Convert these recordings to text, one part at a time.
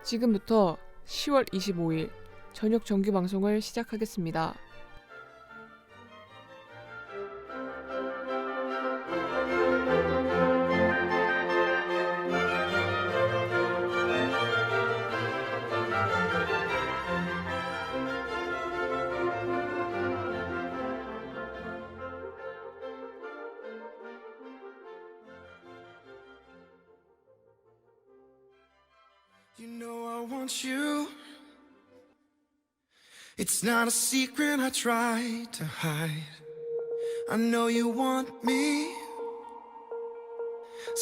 지금부터 10월 25일 저녁 정규 방송을 시작하겠습니다. You know I want you. It's not a secret I try to hide. I know you want me.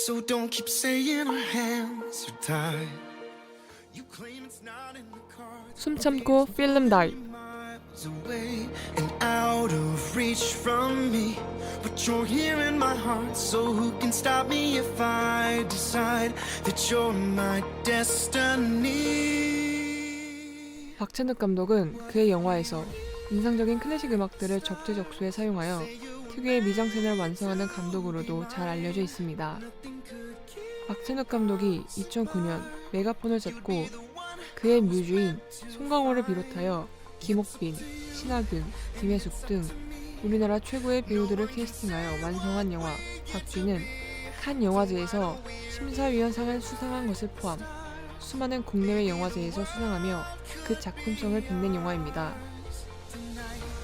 So don't keep saying our hands are tied. You claim it's not in the cards. 숨 참고 필름 다이. Miles away and out of reach from me. But you're here in my heart, so who can stop me if I decide that you're my destiny? 박찬욱 감독은 그의 영화에서 인상적인 클래식 음악들을 적재적소에 사용하여 특유의 미장센을 완성하는 감독으로도 잘 알려져 있습니다. 박찬욱 감독이 2009년 메가폰을 잡고 그의 뮤즈인 송강호를 비롯하여 김옥빈, 신하균, 김혜숙 등 우리나라 최고의 배우들을 캐스팅하여 완성한 영화 박쥐는 칸 영화제에서 심사위원상을 수상한 것을 포함 수많은 국내외 영화제에서 수상하며 그 작품성을 빛낸 영화입니다.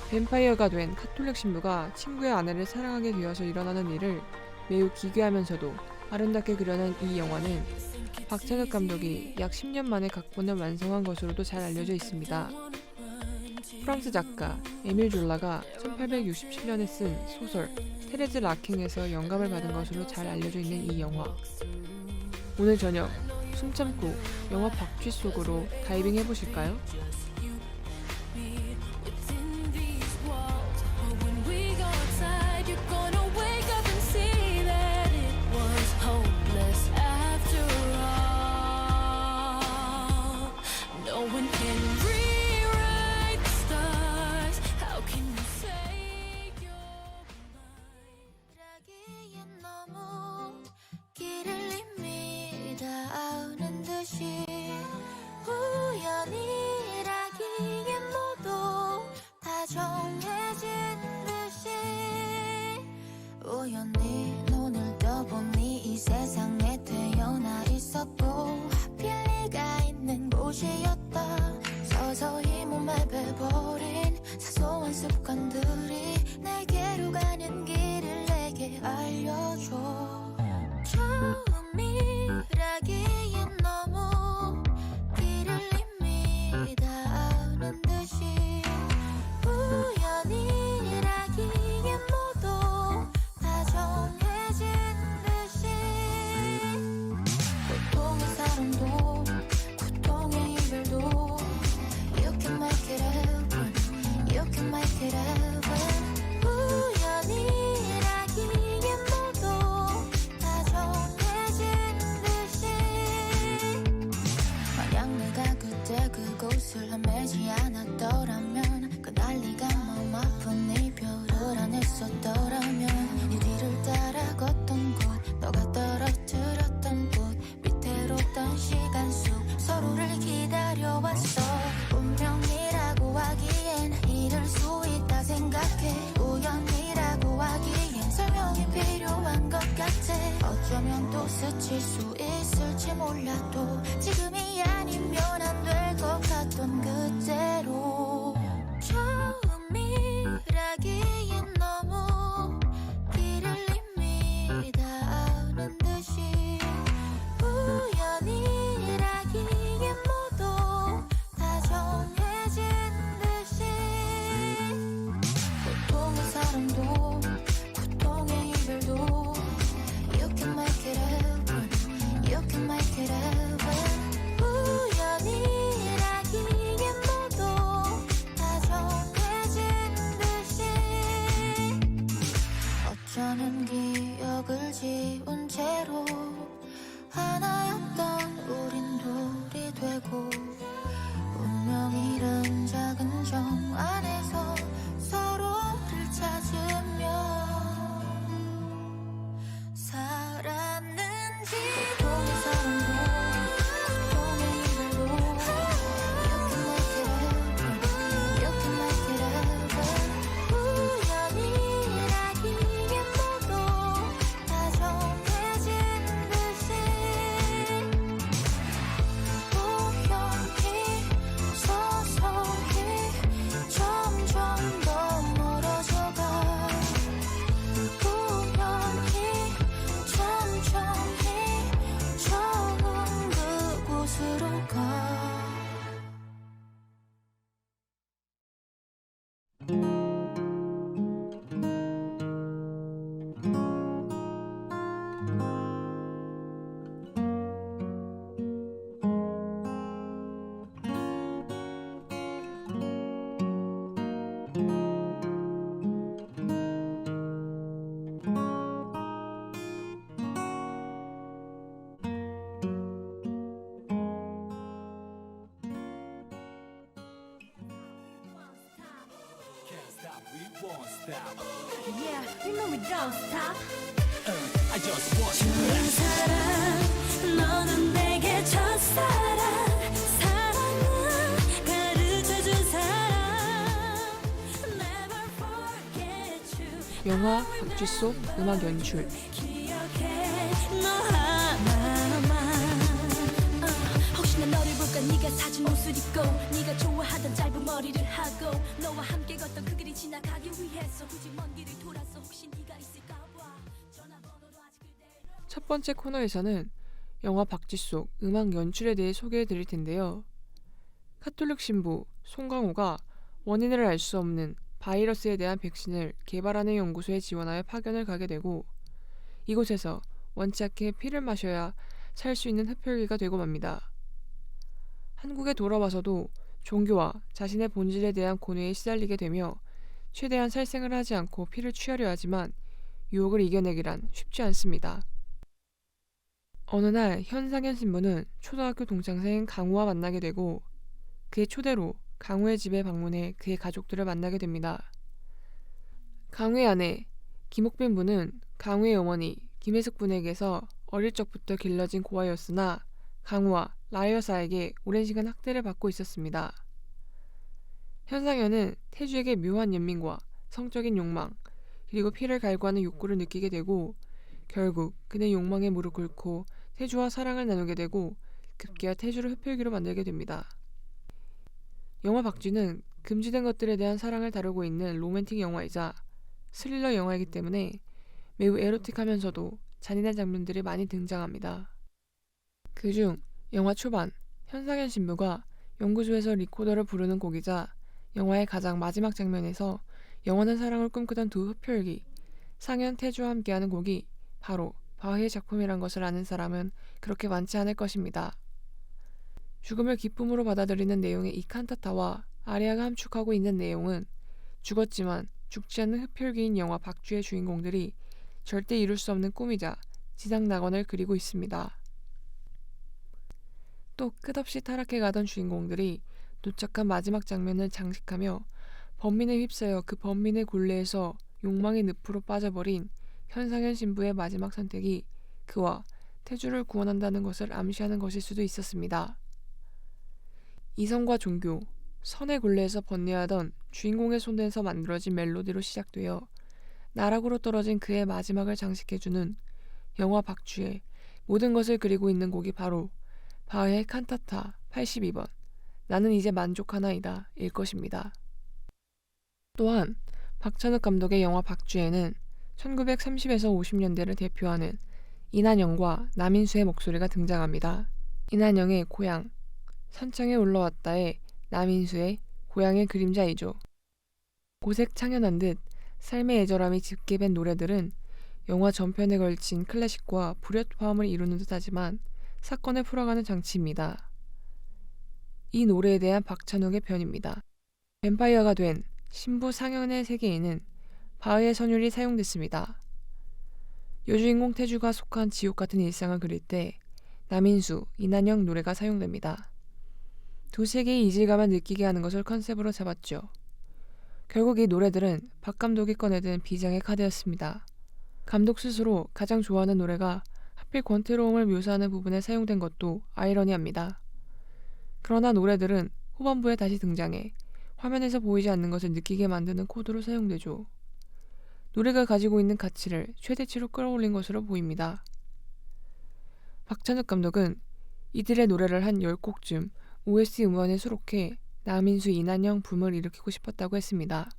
뱀파이어가 된 카톨릭 신부가 친구의 아내를 사랑하게 되어서 일어나는 일을 매우 기괴하면서도 아름답게 그려낸 이 영화는 박찬욱 감독이 약 10년 만에 각본을 완성한 것으로도 잘 알려져 있습니다. 프랑스 작가 에밀 졸라가 1867년에 쓴 소설 테레즈 라킹에서 영감을 받은 것으로 잘 알려져 있는 이 영화. 오늘 저녁 숨 참고 영화 박쥐 속으로 다이빙 해보실까요? 우연이라기엔 모두 다 정해진 듯이 우연히 눈을 떠보니 이 세상에 태어나 있었고 하필 네가 있는 곳이었다. 서서히 몸에 배버린 사소한 습관들이 내게로 가는 길을 내게 알려줘. 처음이라기엔 너무 길을 이미 다 아는 듯이 우연이라기엔 모두 다 정해진 듯이 고통의 사랑도 고통의 이별도 You can make it happen You can make it happen 우연이라기엔 모두 다 정해진 듯이 만약 내가 그때 그곳을 헤매지 않았더라면 그날 네가 마음 아픈 이별을 안 했었더라면 네 뒤를 따라 걷던 곳 너가 떨어뜨렸던 곳 위태롭던 시간 속 서로를 기다려왔어. 운명이라고 하기엔 이럴 수 있다 생각해. 우연이라고 하기엔 설명이 필요한 것 같아. 어쩌면 또 스칠 수 있을지 몰라도 지금이 아니면 안 될 것 같던 그때로 처음이라기엔 너무 길을 이미 다 아는 듯이 우연이라기엔 모두 다 정해진 듯이 고통의 사랑도 고통의 이별도 You can make it happen You can make it happen 우연이라기엔 모두 Yeah, you know we don't stop. I just want 내 사랑, 너는 내게 첫사랑. 사랑은 가르쳐준 사랑. Never forget you. 영화 박쥐 속 음악 연출. 기억해 너 하나만. 혹시나 너를 볼까 네가 사준 옷을 입고 네가 좋아하던 짧은 머리를 하고 너와 함께 걷던 그 길이 지나가기 위해서 굳이 먼 길을 돌아서 혹시 네가 있을까 봐 전화번호로 아직 그대로. 첫 번째 코너에서는 영화 박쥐 속 음악 연출에 대해 소개해 드릴 텐데요. 카톨릭 신부 송강호가 원인을 알 수 없는 바이러스에 대한 백신을 개발하는 연구소에 지원하여 파견을 가게 되고 이곳에서 원치 않게 피를 마셔야 살 수 있는 흡혈귀가 되고 맙니다. 한국에 돌아와서도 종교와 자신의 본질에 대한 고뇌에 시달리게 되며 최대한 살생을 하지 않고 피를 취하려 하지만 유혹을 이겨내기란 쉽지 않습니다. 어느 날 현상현 신부는 초등학교 동창생 강우와 만나게 되고 그의 초대로 강우의 집에 방문해 그의 가족들을 만나게 됩니다. 강우의 아내 김옥빈 부는 강우의 어머니 김혜숙 분에게서 어릴 적부터 길러진 고아였으나 강우와 라 여사에게 오랜 시간 학대를 받고 있었습니다. 현상현은 태주에게 묘한 연민과 성적인 욕망 그리고 피를 갈구하는 욕구를 느끼게 되고 결국 그는 욕망에 무릎 꿇고 태주와 사랑을 나누게 되고 급기야 태주를 흡혈귀로 만들게 됩니다. 영화 박쥐는 금지된 것들에 대한 사랑을 다루고 있는 로맨틱 영화이자 스릴러 영화이기 때문에 매우 에로틱하면서도 잔인한 장면들이 많이 등장합니다. 그중 영화 초반 현상현 신부가 연구소에서 리코더를 부르는 곡이자 영화의 가장 마지막 장면에서 영원한 사랑을 꿈꾸던 두 흡혈귀 상현, 태주와 함께하는 곡이 바로 바흐의 작품이란 것을 아는 사람은 그렇게 많지 않을 것입니다. 죽음을 기쁨으로 받아들이는 내용의 이 칸타타와 아리아가 함축하고 있는 내용은 죽었지만 죽지 않는 흡혈귀인 영화 박쥐의 주인공들이 절대 이룰 수 없는 꿈이자 지상 낙원을 그리고 있습니다. 또 끝없이 타락해 가던 주인공들이 도착한 마지막 장면을 장식하며 번민에 휩싸여 그 번민의 굴레에서 욕망의 늪으로 빠져버린 현상현 신부의 마지막 선택이 그와 태주를 구원한다는 것을 암시하는 것일 수도 있었습니다. 이성과 종교, 선의 굴레에서 번뇌하던 주인공의 손에서 만들어진 멜로디로 시작되어 나락으로 떨어진 그의 마지막을 장식해주는 영화 박쥐의 모든 것을 그리고 있는 곡이 바로 바흐의 칸타타 82번 나는 이제 만족하나이다 일 것입니다. 또한 박찬욱 감독의 영화 박쥐에는 1930에서 50년대를 대표하는 이난영과 남인수의 목소리가 등장합니다. 이난영의 고향, 산창에 올라왔다의 남인수의 고향의 그림자이죠. 고색 창연한 듯 삶의 애절함이 짙게 밴 노래들은 영화 전편에 걸친 클래식과 불협화음을 이루는 듯하지만 사건을 풀어가는 장치입니다. 이 노래에 대한 박찬욱의 편입니다. 뱀파이어가 된 신부 상현의 세계에는 바흐의 선율이 사용됐습니다. 여주인공 태주가 속한 지옥 같은 일상을 그릴 때 남인수, 이난영 노래가 사용됩니다. 두 세계의 이질감을 느끼게 하는 것을 컨셉으로 잡았죠. 결국 이 노래들은 박 감독이 꺼내든 비장의 카드였습니다. 감독 스스로 가장 좋아하는 노래가 하필 권태로움을 묘사하는 부분에 사용된 것도 아이러니합니다. 그러나 노래들은 후반부에 다시 등장해 화면에서 보이지 않는 것을 느끼게 만드는 코드로 사용되죠. 노래가 가지고 있는 가치를 최대치로 끌어올린 것으로 보입니다. 박찬욱 감독은 이들의 노래를 한 10곡쯤 OST 음원에 수록해 남인수, 이난영 붐을 일으키고 싶었다고 했습니다.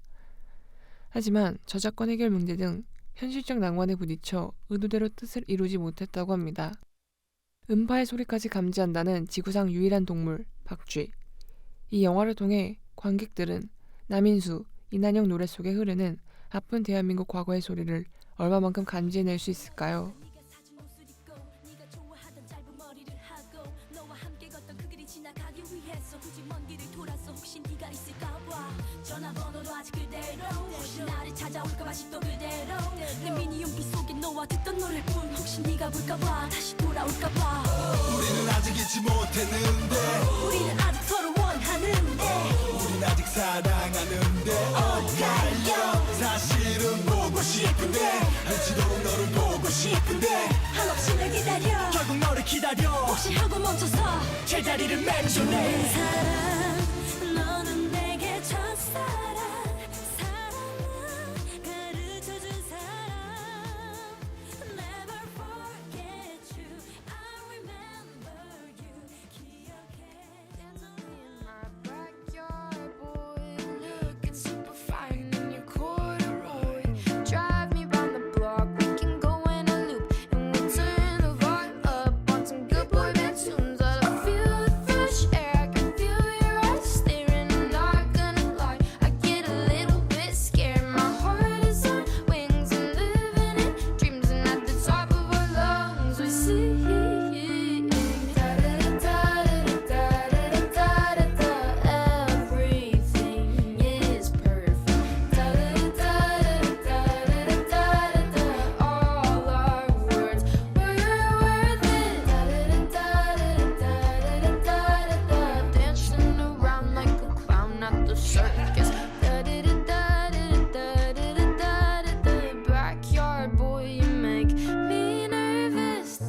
하지만 저작권 해결 문제 등 현실적 난관에 부딪혀 의도대로 뜻을 이루지 못했다고 합니다. 음파의 소리까지 감지한다는 지구상 유일한 동물, 박쥐. 이 영화를 통해 관객들은 남인수, 이난영 노래 속에 흐르는 아픈 대한민국 과거의 소리를 얼마만큼 감지해낼 수 있을까요? 전화번호로 아직 그대로 혹시 나를 찾아올까 봐 또 그대로 내 미니 용기 속에 너와 듣던 노래뿐 혹시 네가 볼까봐 다시 돌아올까 봐 우리는 아직 잊지 못했는데 우리는 아직 서로 원하는데 우린 아직 사랑하는데 엇갈려 사실 끝이 예쁜데 한없이 날 기다려 결국 너를 기다려 혹시 하고 멈춰서 제자리를 맴돌네 사랑 너는 내게 첫사랑 사랑은 가르쳐준 사람 Never forget you I remember you 기억해 In my backyard, boy, looking super fine in your corduroy. Drive me round the block, we can go in a loop, and we'll turn the vibe up on some good boy band tunes. I feel the fresh air, I can feel your eyes staring, and not gonna lie, I get a little bit scared. My heart is on wings and living in dreams, and at the top of our lungs we sing. Everything is perfect. All our words were worth it. Dancing around like a clown at the circus. Backyard boy, you make me nervous.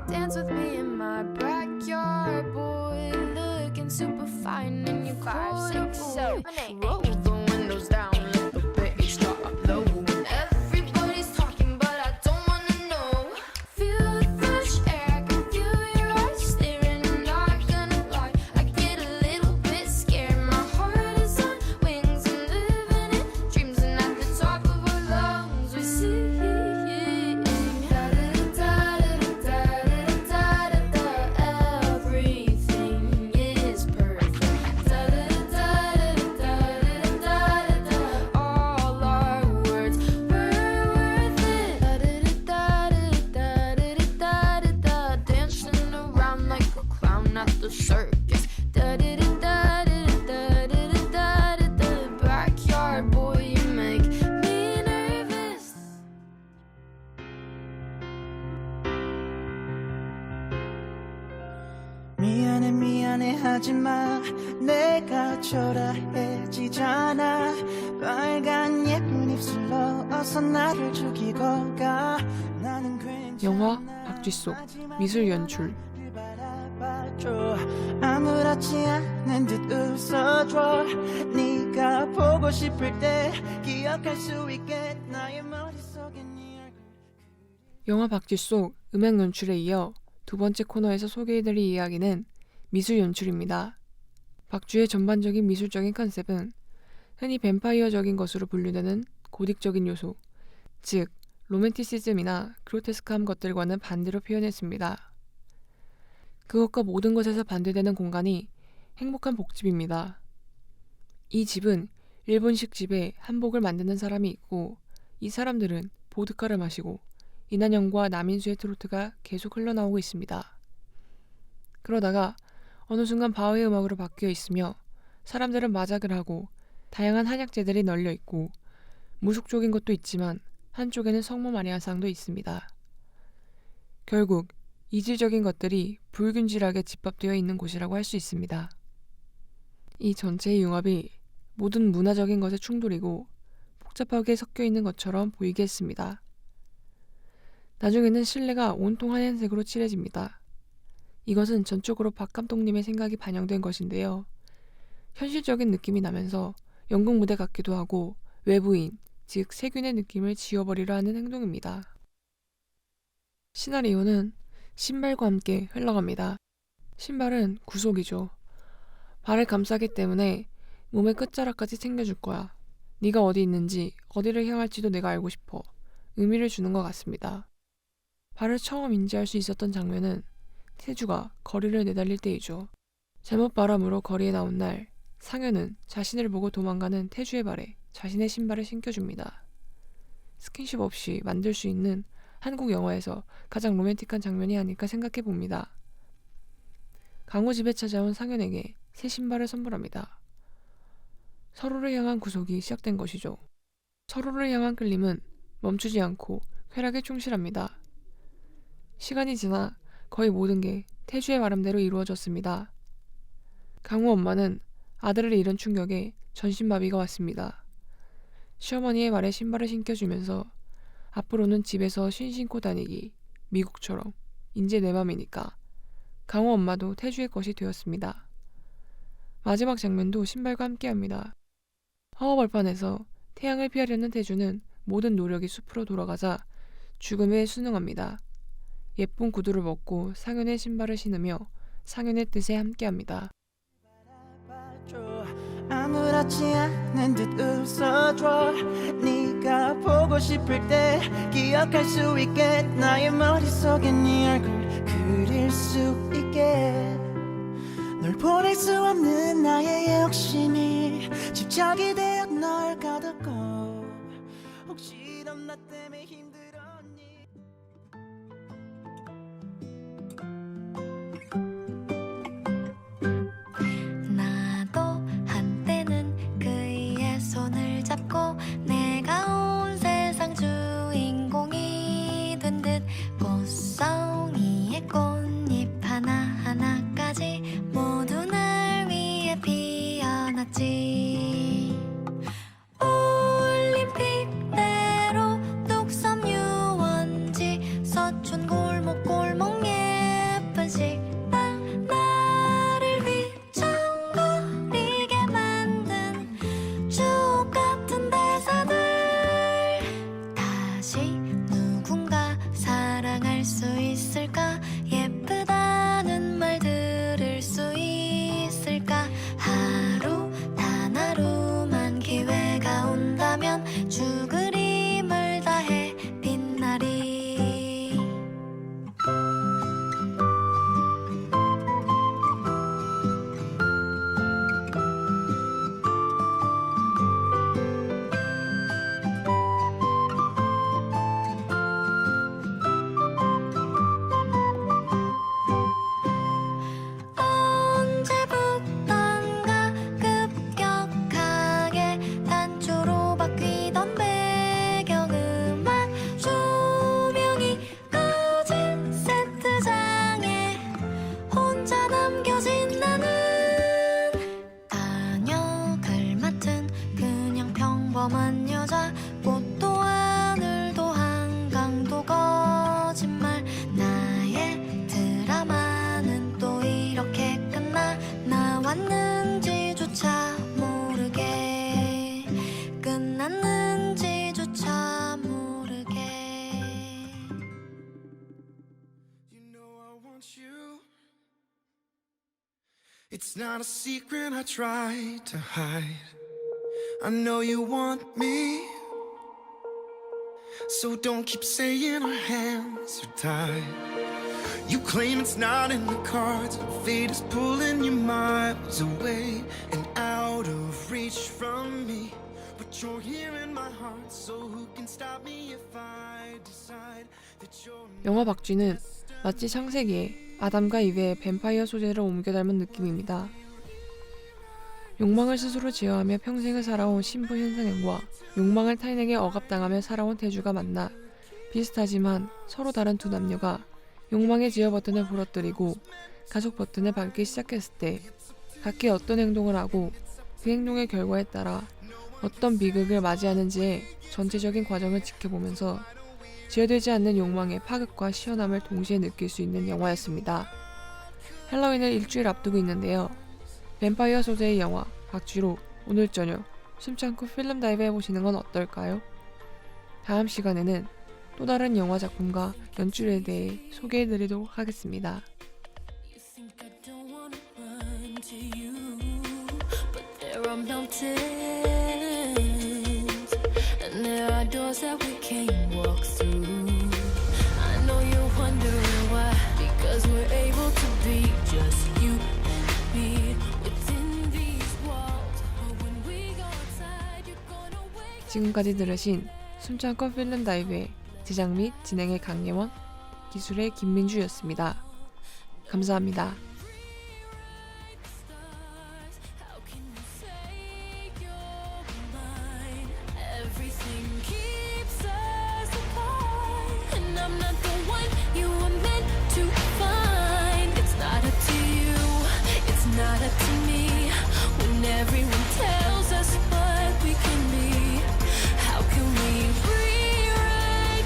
Dance with me in my backyard, boy. Looking super fine in your 5, 6, 7, 8. Roll the windows down, let the bass drop low. Everybody's talking, but I don't wanna know. Feel the fresh air, I can feel your eyes staring. I'm not gonna lie, I get a little bit scared. My heart is on wings and living in dreams, and at the top of our lungs we sing. Everything is perfect. All our words were worth it. Dancing around like a clown at the circus. Backyard boy, you make me nervous. 미안해 미안해 하지마 내가 초라해지잖아 빨간 예쁜 입술로 어서 나를 죽이고 가 나는 괜찮아 영화 박쥐 속 미술 연출 바라봐줘 아무렇지 않은 듯 웃어줘 네가 보고 싶을 때 기억할 수 있게 나의 머릿속에 네 얼굴 영화 박쥐 속 음악 연출에 이어 두 번째 코너에서 소개해드릴 이야기는 미술 연출입니다. 박쥐의 전반적인 미술적인 컨셉은 흔히 뱀파이어적인 것으로 분류되는 고딕적인 요소, 즉 로맨티시즘이나 그로테스크한 것들과는 반대로 표현했습니다. 그것과 모든 것에서 반대되는 공간이 행복한 복집입니다. 이 집은 일본식 집에 한복을 만드는 사람이 있고 이 사람들은 보드카를 마시고 이난영과 남인수의 트로트가 계속 흘러나오고 있습니다. 그러다가 어느 순간 바흐의 음악으로 바뀌어 있으며 사람들은 마작을 하고 다양한 한약재들이 널려 있고 무속적인 것도 있지만 한쪽에는 성모 마리아상도 있습니다. 결국 이질적인 것들이 불균질하게 집합되어 있는 곳이라고 할 수 있습니다. 이 전체의 융합이 모든 문화적인 것의 충돌이고 복잡하게 섞여 있는 것처럼 보이게 했습니다. 나중에는 실내가 온통 하얀색으로 칠해집니다. 이것은 전적으로 박 감독님의 생각이 반영된 것인데요. 현실적인 느낌이 나면서 연극 무대 같기도 하고 외부인, 즉 세균의 느낌을 지워버리려 하는 행동입니다. 시나리오는 신발과 함께 흘러갑니다. 신발은 구속이죠. 발을 감싸기 때문에 몸의 끝자락까지 챙겨줄 거야. 네가 어디 있는지 어디를 향할지도 내가 알고 싶어. 의미를 주는 것 같습니다. 발을 처음 인지할 수 있었던 장면은 태주가 거리를 내달릴 때이죠. 잘못 바람으로 거리에 나온 날 상현은 자신을 보고 도망가는 태주의 발에 자신의 신발을 신겨줍니다. 스킨십 없이 만들 수 있는 한국 영화에서 가장 로맨틱한 장면이 아닐까 생각해 봅니다. 강호 집에 찾아온 상현에게 새 신발을 선물합니다. 서로를 향한 구속이 시작된 것이죠. 서로를 향한 끌림은 멈추지 않고 쾌락에 충실합니다. 시간이 지나 거의 모든 게 태주의 바람대로 이루어졌습니다. 강호 엄마는 아들을 잃은 충격에 전신마비가 왔습니다. 시어머니의 발에 신발을 신겨주면서 앞으로는 집에서 쉰 신고 다니기, 미국처럼 이제 내 맘이니까. 강호 엄마도 태주의 것이 되었습니다. 마지막 장면도 신발과 함께합니다. 화허벌판에서 태양을 피하려는 태주는 모든 노력이 숲으로 돌아가자 죽음에 순응합니다. 예쁜 구두를 벗고 상현의 신발을 신으며 상현의 뜻에 함께합니다. 아무렇지 않은 듯 웃어줘. 네가 보고 싶을 때 기억할 수 있게 나의 머릿속에 네 얼굴 그릴 수 있게. 널 보낼 수 없는 나의 욕심이 집착이 되어 널 가뒀고 혹시 넌 나 때문에 힘들었니. 나도 한때는 그의 손을 잡고 내가 온 세상 주인공이 된 듯 꽃송이의 꽃잎 하나하나까지 모두 날 위해 피어났지. 올림픽대로 뚝섬 유원지 서촌 골목골목 예쁜 식당 나를 휘청거리게 만든 주옥 같은 대사들 다시 누군가 사랑할 수 있을까. 예쁘다는 말 들을 수 있을까. 하루 단 하루만 기회가 온다면 죽을 힘을 다해 빛나리. 언제부턴가 급격하게 단초로 바뀌던 배경음악 조명이 꺼진 세트장에 혼자 남겨진 나는 단역을 맡은 그냥 평범한 여자. 꽃도 하늘도 한강도 거짓말. 나의 드라마는 또 이렇게 끝나. 나왔는지조차 모르게 끝났는지조차 모르게. You know I want you. It's not a secret I try to hide. I know you want me. So don't keep saying our hands are tied. You claim it's not in the cards. Fate is pulling you miles away and out of reach from me. But you're here in my heart, so who can stop me if I decide that you're 영화 박쥐는 마치 창세기에 아담과 이브의 뱀파이어 소재를 옮겨 닮은 느낌입니다. 욕망을 스스로 제어하며 평생을 살아온 신부 현상현과 욕망을 타인에게 억압당하며 살아온 태주가 만나 비슷하지만 서로 다른 두 남녀가 욕망의 제어 버튼을 부러뜨리고 가속 버튼을 밟기 시작했을 때 각기 어떤 행동을 하고 그 행동의 결과에 따라 어떤 비극을 맞이하는지의 전체적인 과정을 지켜보면서 제어되지 않는 욕망의 파급과 시원함을 동시에 느낄 수 있는 영화였습니다. 헬로윈을 일주일 앞두고 있는데요. 뱀파이어 소재의 영화 박쥐로 오늘 저녁 숨참고 필름 다이브 해보시는 건 어떨까요? 다음 시간에는 또 다른 영화 작품과 연출에 대해 소개해드리도록 하겠습니다. You think I don't wanna run to you, but there are mountains and there are doors that we can't walk through. I know you're wondering why, because we're able to be just you and me within these walls. But when we go outside, you're gonna wake. 지금까지 들으신 숨참고 필름 다이브의 제작 및 진행의 강예원, 기술의 김민주였습니다. 감사합니다. How can you say you're mine? Everything keeps us apart, and I'm not the one you were meant to find. It's not up to you, it's not up to me. When everyone tells us what we can be, how can we rewrite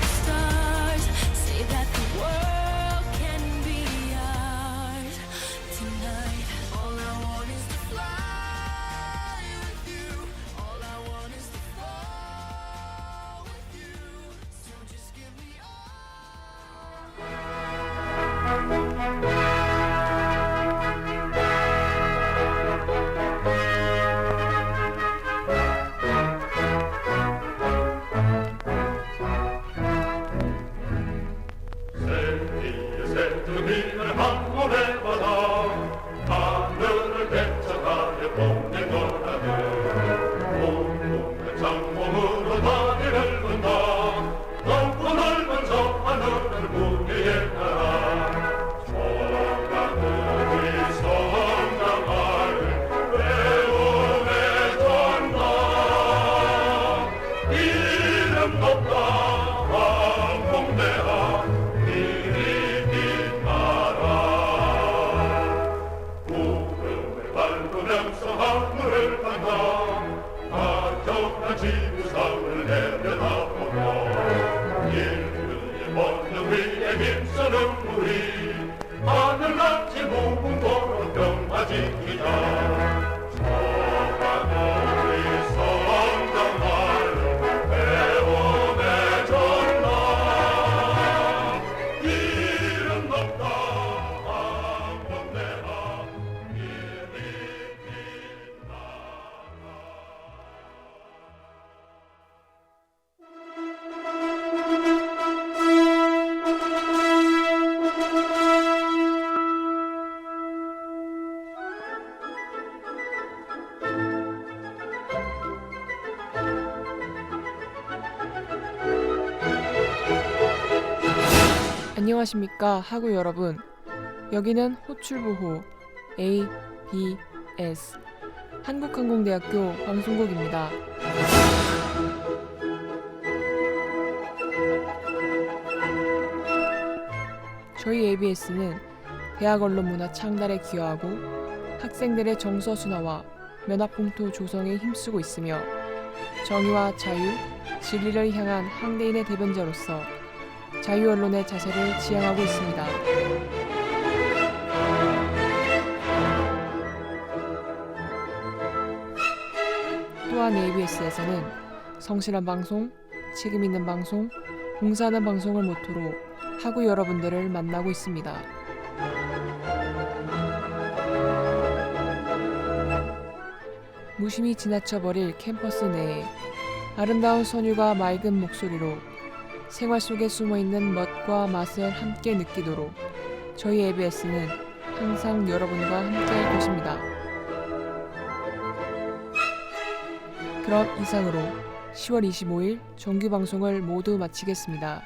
무궁고로 평화 지키자 서가노리 성장하여 배움의 전라 이름 높다 한번내라 이리 빛나라 안녕하십니까 하구 여러분. 여기는 호출보호 ABS 한국항공대학교 방송국입니다. 저희 ABS는 대학 언론문화 창달에 기여하고 학생들의 정서 순화와 면화풍토 조성에 힘쓰고 있으며 정의와 자유, 진리를 향한 항대인의 대변자로서 자유 언론의 자세를 지향하고 있습니다. 또한 ABS에서는 성실한 방송, 책임 있는 방송, 봉사하는 방송을 모토로 하구 여러분들을 만나고 있습니다. 무심히 지나쳐버릴 캠퍼스 내에 아름다운 선율과 맑은 목소리로 생활 속에 숨어있는 멋과 맛을 함께 느끼도록 저희 ABS는 항상 여러분과 함께할 것입니다. 그럼 이상으로 10월 25일 정규 방송을 모두 마치겠습니다.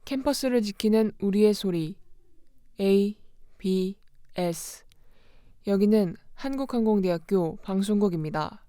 캠퍼스를 지키는 우리의 소리 ABS. 여기는 한국항공대학교 방송국입니다.